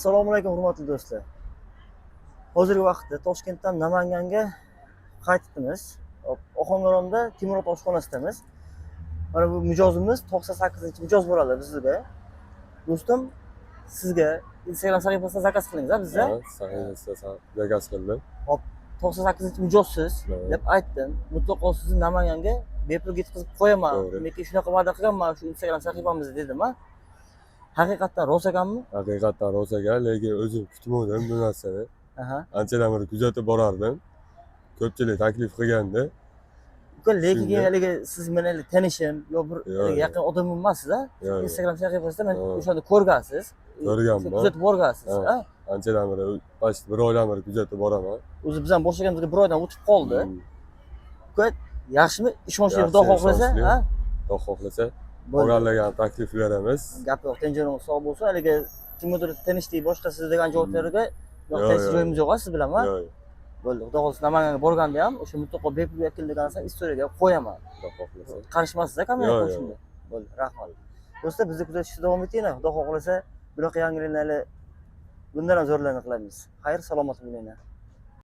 Assalomu alaykum hurmatli do'stlar. Hozirgi vaqtda Toshkentdan Namanganga qaytibmiz. Ohangaronda Timurot oshxonasidamiz. Mana bu mijozimiz 98-mijoz bo'ladi bizga. Do'stim, sizga Instagram sahifasidan zakaz qildingiz-a bizda? Ha, sahifasidan zakaz qildim. Hop, 98-mijozsiz deb aytdim. Mutlaqo sizni Namanganga bepul yetkazib qo'yaman. Lekin shunaqa va'da qilganman shu Instagram sahifamizda dedim-a. Haqiqatdan rost ekanmi? Haqiqatdan rost ekan, lekin o'zim kutmadim bu narsani. Anchadan beri kuzatib borardim. Ko'pchilik taklif qilgandi. Lekin haligi siz meni tanishim, yo bir yaqin odamim emas-siz-a? Instagram sahifasida men o'shanda ko'rgansiz. Ko'rganman. Kuzatib borgansiz, a? Anchadan beri, başta bir oydan beri kuzatib boraman. O'zi bizdan boshlaganimizga bir oydan o'tib qoldi. Yaxshimi? Ishonchli, Xudo xohlasa, ha? Xudo xohlasa, qolganlarga ham taklif beramiz. Gap yo'q, tenjoringiz sog' bo'lsin. Haligi kimnidir tanishdik, boshqa siz degan javoblarga yo'q, joyimiz yo'q siz bilan, ha? Yo'q. Bo'ldi. Xudo xohlasa Namanganga borganda ham o'sha mutlaqo bepul yakil degan narsa istoriyaga qo'yaman. Xudo xohlasa. Qarishmasiz-a kamera qo'yishimda? Bo'ldi, rahmat. Do'stlar, bizni kuzatishda davom etinglar. Xudo xohlasa, bunaqa yangiliklarni bundan ham zo'rlarini qilamiz. Xayr, salomat bo'linglar.